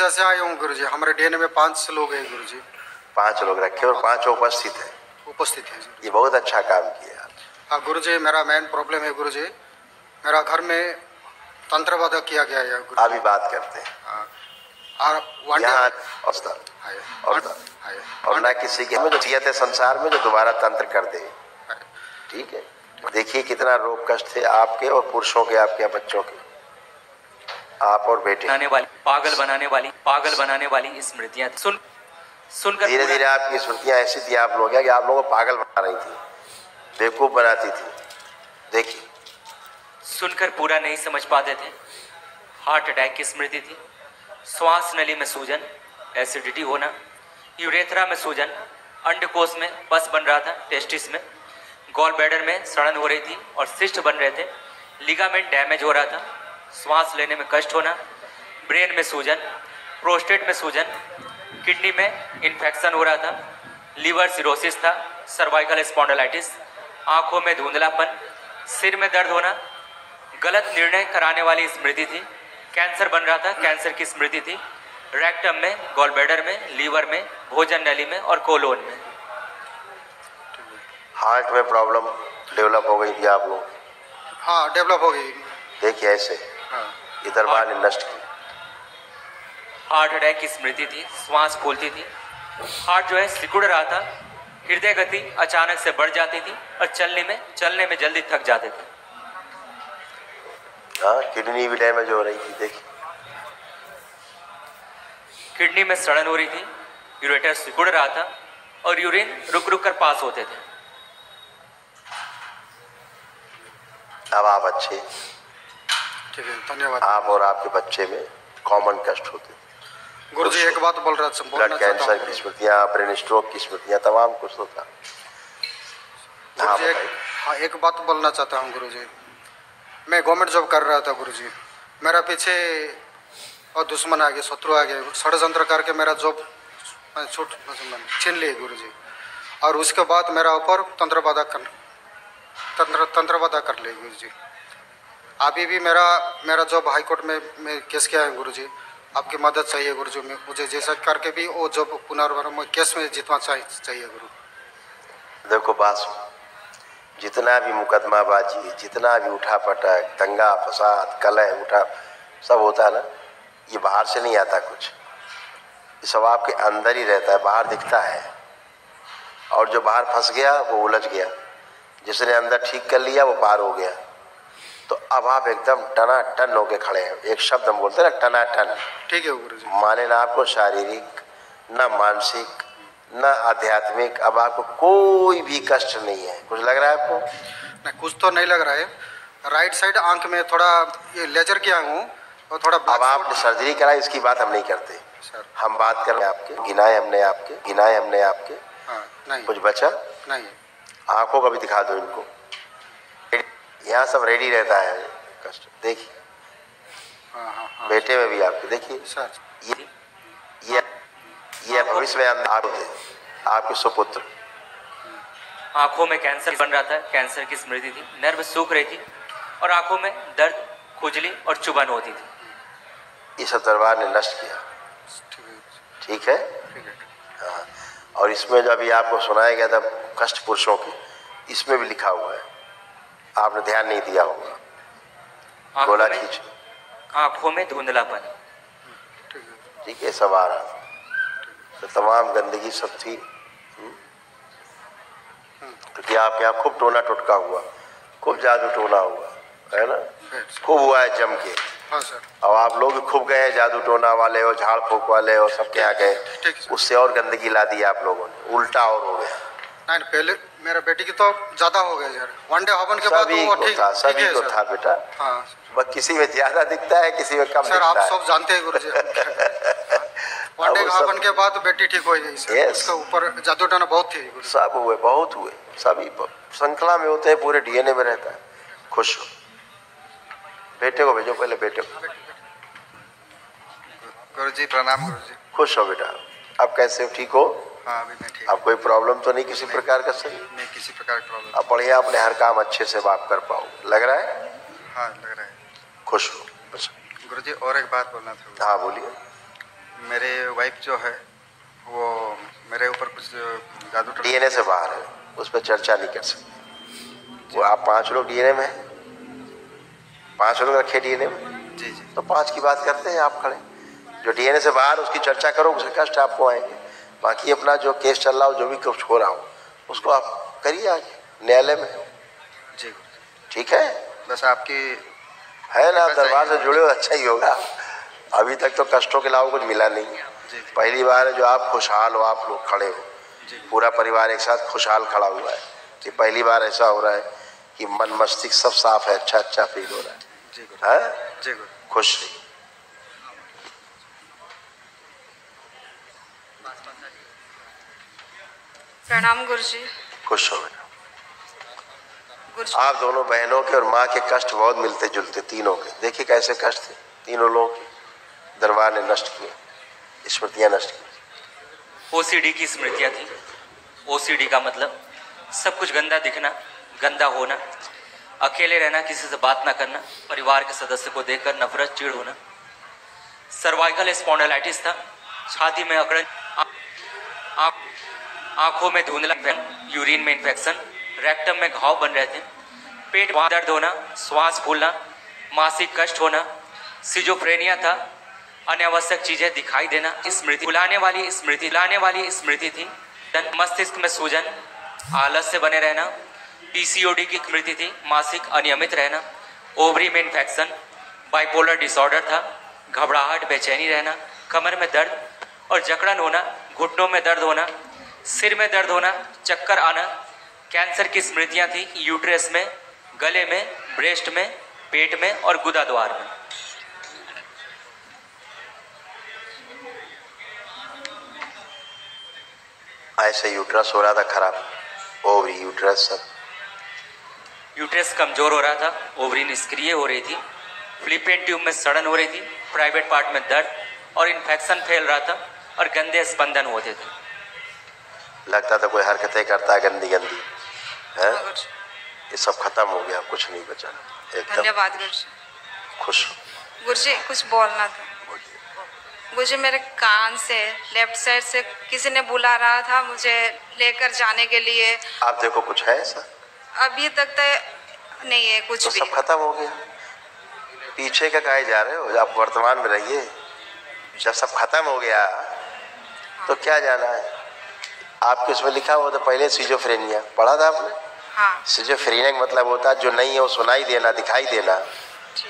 उड़ीसा से आए हूँ गुरुजी। हमारे डीएनए में 5 लोग हैं गुरुजी। 5 लोग रखे और 5 उपस्थित है। उपस्थित है। ये बहुत अच्छा काम किया। हाँ गुरुजी, मेरा मेन प्रॉब्लम है गुरुजी, मेरा घर में तंत्रवाद किया गया है। अभी बात करते हैं। यहाँ और ना किसी के जो जियत है संसार में जो दोबारा तंत्र कर दे। ठीक है, देखिए कितना रोग कष्ट थे आपके और पुरुषों के, आपके बच्चों के, आप और बेटे। पागल बनाने वाली स्मृतियां सुनकर धीरे धीरे आपकी स्मृतियां ऐसी थी आप लोग कि आप लोगों को पागल बना रही थी, बेवकूफ बनाती थी। देखिए, सुनकर पूरा नहीं समझ पाते थे। हार्ट अटैक की स्मृति थी, श्वास नली में सूजन, एसिडिटी होना, यूरेथ्रा में सूजन, अंडकोश में पस बन रहा था, टेस्टिस में, गॉल ब्लैडर में सड़न हो रही थी और सिस्ट बन रहे थे, लिगामेंट डैमेज हो रहा था, श्वास लेने में कष्ट होना, ब्रेन में सूजन, प्रोस्टेट में सूजन, किडनी में इन्फेक्शन हो रहा था, लीवर सिरोसिस था, सर्वाइकल स्पॉन्डिलाइटिस, आंखों में धुंधलापन, सिर में दर्द होना, गलत निर्णय कराने वाली स्मृति थी, कैंसर बन रहा था, कैंसर की स्मृति थी, रेक्टम में, गॉल ब्लैडर में, लीवर में, भोजन नली में और कोलोन में। हार्ट में प्रॉब्लम डेवलप हो गई थी आप लोग? हाँ, डेवलप हो गई। देखिए ऐसे ये दरबार ने नष्ट की। हार्ट अटैक की स्मृति थी, श्वास फूलती थी, हार्ट जो है सिकुड़ रहा था, हृदय गति अचानक से बढ़ जाती थी और चलने में जल्दी थक जाते थे। हाँ, किडनी भी डैमेज हो रही थी। देखिए, किडनी में सड़न हो रही थी, यूरेटर सिकुड़ रहा था और यूरिन रुक रुक कर पास होते थे। अब आप अच्छे। ठीक है, धन्यवाद। आप और आपके बच्चे में कॉमन कष्ट होते थे। गुरुजी एक बात बोल रहा था, ब्लड कैंसर की स्मृतियाँ, ब्रेन स्ट्रोक की स्मृतियाँ, तमाम कुछ तो था। हाँ, एक बात बोलना चाहता हूँ गुरुजी। मैं गवर्नमेंट जॉब कर रहा था गुरुजी, मेरा पीछे और दुश्मन आ गए, शत्रु आ गए, षड्यंत्र करके मेरा जॉब छीन लिए गुरुजी। और उसके बाद मेरा ऊपर तंत्रवादा कर लिए गुरुजी। अभी भी मेरा जॉब हाई कोर्ट में मैं केस किया है गुरुजी। आपकी मदद चाहिए गुरुजी, मुझे जैसा करके भी वो जॉब पुनर्वार केस में जितना चाहिए गुरु। देखो बात, जितना भी मुकदमाबाजी, जितना भी उठा पटक, दंगा फसाद, कलह उठा सब होता है ना, ये बाहर से नहीं आता कुछ, ये सब आपके अंदर ही रहता है, बाहर दिखता है। और जो बाहर फंस गया वो उलझ गया, जिसने अंदर ठीक कर लिया वो पार हो गया। तो अब आप एकदम टनाटन होके खड़े हैं। एक शब्द हम बोलते हैं ना, टनाटन। ठीक है गुरुजी। माने ना आपको शारीरिक, ना मानसिक, ना आध्यात्मिक, अब आपको कोई भी कष्ट नहीं है। कुछ लग रहा है आपको? नहीं, कुछ तो नहीं लग रहा है। राइट साइड आंख में थोड़ा ये लेजर किया हूँ और थोड़ा। अब आपने सर्जरी कराई, इसकी बात हम नहीं करते सर। हम बात कर रहे हैं आपके, गिनाए हमने आपके। हाँ, नहीं कुछ बचा नहीं। आंखों का भी दिखा दो इनको, यहाँ सब रेडी रहता है कष्ट। देखिए, हाँ, बेटे में भी आपके देखिए सर, ये भविष्य में आप होते आपके सुपुत्र। आंखों में कैंसर बन रहा था, कैंसर की स्मृति थी, नर्व सूख रही थी और आंखों में दर्द, खुजली और चुभन होती थी। ये सब दरबार ने नष्ट किया। ठीक है। हाँ, और इसमें जो अभी आपको सुनाया गया था कष्ट पुरुषों के, इसमें भी लिखा हुआ है, आपने ध्यान नहीं दिया होगा। गोला खींच, आंखों में धुंधलापन। ठीक है, सब आ रहा तो तमाम गंदगी सब थी। क्योंकि आपके यहाँ खूब टोना टुटका हुआ, खूब जादू टोना हुआ है ना, खूब हुआ है जम के। हाँ सर। अब आप लोग भी खूब गए हैं, जादू टोना वाले और झाड़ फूक वाले और सबके यहाँ गए, उससे और गंदगी ला दी आप लोगों ने, उल्टा और हो गया। नहीं, पहले मेरा बेटी की तो ज्यादा हो गया यार, वन डे हवन के बाद सभी को था बेटा। हाँ, बस किसी में ज्यादा दिखता है, किसी में कम सर, दिखता है। आप सब जानते हैं गुरुजी। वन डे हवन के बाद बेटी ठीक हो गई सर। उसके ऊपर जादू टोना बहुत थी। सब हुए, बहुत हुए, सभी श्रृंखला में होते हैं, पूरे डीएनए में रहता है। खुश हो, बेटे को भेजो पहले, बेटे को। गुरुजी प्रणाम गुरुजी। खुश हो बेटा, अब कैसे हो, ठीक हो? हाँ, अभी मैं ठीक। अब कोई प्रॉब्लम तो नहीं किसी प्रकार का? सही, नहीं किसी प्रकार की प्रॉब्लम। अब बढ़िया अपने हर काम अच्छे से आप कर पाओ, लग रहा है? हाँ, लग रहा है। खुश हो बस। गुरुजी और एक बात बोलना था। हाँ बोलिए। मेरे वाइफ जो है वो मेरे ऊपर कुछ जादू टोना डीएनए से बाहर है, उस पर चर्चा नहीं कर सकते। वो आप 5 लोग डीएनए में हैं, 5 लोग रखे डीएनए में, जी जी तो 5 की बात करते हैं आप खड़े। जो डीएनए से बाहर उसकी चर्चा करो, उसके कष्ट आपको आएंगे। बाकी अपना जो केस चल रहा हो, जो भी कुछ हो रहा हो, उसको आप करिए आगे न्यायालय में, जी ठीक है? बस आपकी है ना, दरबार से जुड़े हो अच्छा ही होगा। अभी तक तो कष्टों के अलावा कुछ मिला नहीं। जी पहली बार है जो आप खुशहाल हो, आप लोग खड़े हो, जी पूरा परिवार एक साथ खुशहाल खड़ा हुआ है। ये पहली बार ऐसा हो रहा है कि मन मस्तिष्क सब साफ है, अच्छा अच्छा फील हो रहा जी है। जी गुरु खुश रहिए। प्रणाम गुरुजी। खुश हो बेटा। गुरुजी आप दोनों बहनों के और माँ के कष्ट बहुत मिलते जुलते, तीनों के। देखिए कैसे कष्ट थे तीनों लोगों के, दरबार ने नष्ट किए, स्मृतियां नष्ट की। ओसीडी की स्मृतियाँ थी। ओसीडी का मतलब सब कुछ गंदा दिखना, गंदा होना, अकेले रहना, किसी से बात ना करना, परिवार के सदस्य को देखकर नफरत, चिढ़ होना। सर्वाइकल स्पॉन्डिलाइटिस था, छाती में अकड़न, आंखों में धुंधला, यूरिन में इन्फेक्शन, रेक्टम में घाव बन रहे थे, पेट में दर्द होना, श्वास फूलना, मासिक कष्ट होना, सिजोफ्रेनिया था, अनावश्यक चीजें दिखाई देना। स्मृति बुलाने वाली स्मृति थी। मस्तिष्क में सूजन, आलस से बने रहना, पीसीओडी की स्मृति थी, मासिक अनियमित रहना, ओवरी में इन्फेक्शन, बाइपोलर डिसऑर्डर था, घबराहट, बेचैनी रहना, कमर में दर्द और जकड़न होना, घुटनों में दर्द होना, सिर में दर्द होना, चक्कर आना। कैंसर की स्मृतियां थी, यूट्रस में, गले में, ब्रेस्ट में, पेट में और गुदा द्वार में। ऐसे यूट्रस हो रहा था खराब, ओवरी, यूट्रस सब। यूट्रस कमजोर हो रहा था, ओवरी निष्क्रिय हो रही थी, फ्लिपेन ट्यूब में सड़न हो रही थी, प्राइवेट पार्ट में दर्द और इन्फेक्शन फैल रहा था और गंदे स्पंदन होते थे। लगता था कोई हरकतें करता है गंदी गंदी है। हाँ, गुरुजी। ये सब खत्म हो गया, कुछ नहीं बचा, एकदम धन्यवाद गुरुजी। खुश हो। गुरुजी कुछ बोलना था। मुझे मेरे कान से लेफ्ट साइड से किसी ने बुला रहा था मुझे लेकर जाने के लिए। आप देखो कुछ है ऐसा? अभी तक तो नहीं है कुछ तो भी। सब खत्म हो गया, पीछे का काहे जा रहे हो? आप वर्तमान में रहिए। जब सब खत्म हो गया तो क्या जाना है? आपके उसमें लिखा हुआ था पहले सिजोफ्रेनिया, पढ़ा था आपने? हाँ सिजोफ्रेनिया का मतलब होता है जो नहीं है वो सुनाई देना, दिखाई देना,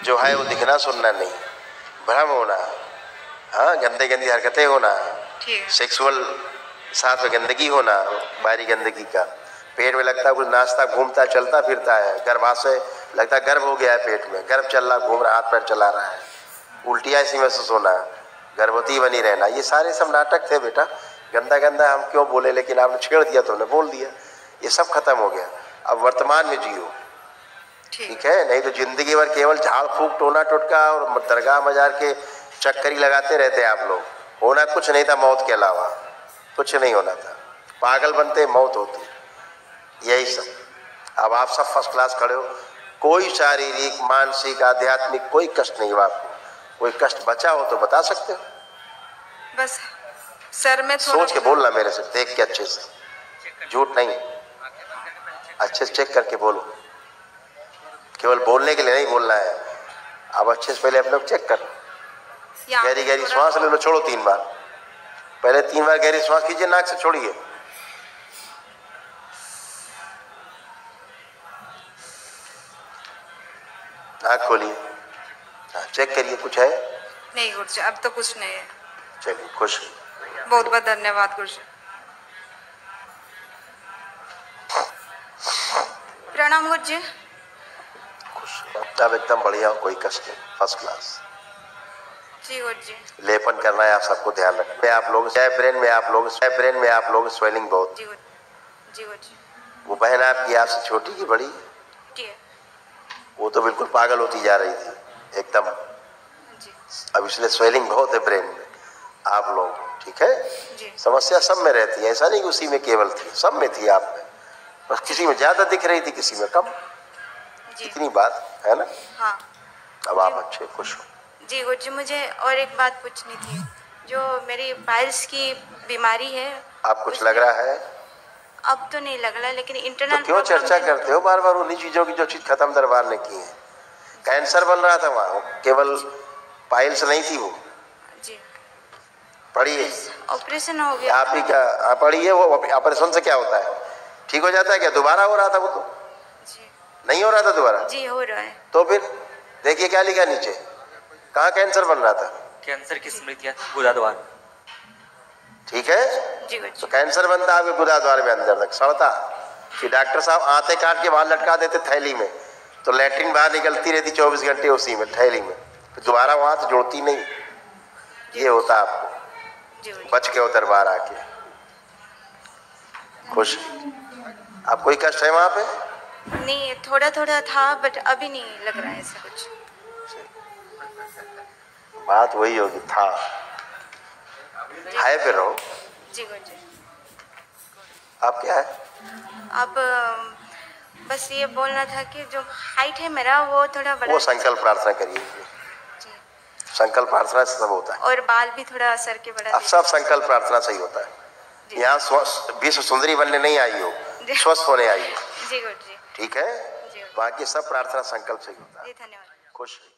जो है वो दिखना सुनना नहीं, भ्रम होना, हाँ, गंदे गंदी हरकतें होना, ठीक है। सेक्सुअल साथ में गंदगी होना, बाहरी गंदगी का, पेट में लगता है कुछ नाश्ता, घूमता चलता फिरता है, गर्भाशय लगता है गर्भ हो गया है, पेट में गर्भ चल रहा, घूम रहा, हाथ पैर चला रहा है, उल्टियाँ इसी महसूस होना, गर्भवती बनी रहना, ये सारे सब नाटक थे बेटा। गंदा गंदा हम क्यों बोले, लेकिन आपने छेड़ दिया तो हमने बोल दिया। ये सब खत्म हो गया, अब वर्तमान में जियो, ठीक है? नहीं तो जिंदगी भर केवल झाड़ फूक, टोना टोटका और दरगाह मजार के चक्करी लगाते रहते आप लोग। होना कुछ नहीं था मौत के अलावा, कुछ नहीं होना था। पागल बनते मौत होती, यही सब। अब आप सब फर्स्ट क्लास खड़े हो, कोई शारीरिक, मानसिक, आध्यात्मिक कोई कष्ट नहीं हुआ आपको। कोई कष्ट बचा हो तो बता सकते हो? बस सर में थोड़ा सोच के बोलना मेरे से, देख के अच्छे से, झूठ नहीं, अच्छे से चेक करके बोलो। केवल बोलने के लिए नहीं बोलना है, अब अच्छे से पहले अपने चेक कर। यहाँ गहरी गहरी थोड़ा- श्वास ले लो, छोड़ो 3 बार। पहले 3 बार गहरी श्वास कीजिए, नाक से छोड़िए। नाक खोलिए, हाँ, चेक करिए कुछ है? नहीं गुरुजी अब तो कुछ नहीं है। चलिए खुश। बहुत बहुत धन्यवाद गुरुजी। प्रणाम गुरुजी। खुश अब एकदम बढ़िया हो, कोई कष्ट नहीं, फर्स्ट क्लास। जी गुरुजी। लेपन करना है, आप सबको ध्यान रखना है। आप लोग ब्रेन में आप लोग स्वेलिंग बहुत। जी गुरुजी। जी गुरुजी। वो बहन आपकी आपसे छोटी की बड़ी, जी है। वो तो बिल्कुल पागल होती जा रही थी एकदम। जी अब इसलिए स्वेलिंग बहुत है ब्रेन में आप लोग, ठीक है? जी। समस्या सब में रहती है, ऐसा नहीं कि उसी में केवल थी, सब में थी आप में, बस किसी में ज्यादा दिख रही थी, किसी में कम। जी इतनी बात है ना? हाँ अब आप अच्छे खुश हो। जी गुरुजी। मुझे और एक बात पूछनी थी। जो मेरी पाइल्स की बीमारी है। आप कुछ लग रहा है अब तो नहीं लग रहा, लेकिन तो इंटरनल क्यों चर्चा करते हो बार बार उन्हीं चीजों की जो चीज खत्म दरबार ने की है? कैंसर बन रहा था वहां, केवल पाइल्स नहीं थी वो। जी पढ़िए, ऑपरेशन हो गया। आप ही क्या पढ़िए, वो ऑपरेशन से क्या होता है? ठीक हो जाता है क्या? दोबारा हो रहा था वो तो जी नहीं हो रहा था दोबारा। जी हो रहा है। तो फिर देखिए क्या लिखा नीचे, कहाँ कैंसर बन रहा था? कैंसर की स्मृतियां गुदा द्वार। ठीक है, जी तो गुरुजी। कैंसर बनता आपके गुदा द्वार में अंदर तक सड़ता, फिर डॉक्टर साहब आते काट के बाहर लटका देते थैली में, तो लैट्रिन बाहर निकलती रहती 24 घंटे उसी में थैली में, फिर दोबारा वहां से जोड़ती नहीं। ये होता आपको, जी गुरुजी। बच के हो दरबार आके खुश। आप कोई कष्ट है वहां पे? नहीं, थोड़ा थोड़ा था, बट अभी नहीं लग रहा है ऐसा कुछ। बात वही होगी, था है फिर रहो। जी गुरुजी। आप क्या है? अब बस ये बोलना था कि जो हाइट है मेरा वो थोड़ा बड़ा। वो संकल्प प्रार्थना करिए, जी। संकल्प प्रार्थना से सब होता है। और बाल भी थोड़ा सर के बड़ा। अब सब संकल्प प्रार्थना से ही होता है। जी। यहाँ विश्व सुंदरी बनने नहीं आई हो, जी। स्वस्थ होने आई हो। जी गुरुजी। ठीक है, जी। बाकी सब प्रार्थना संकल्प से ही होता है। जी धन्यवाद। खुश रहिए।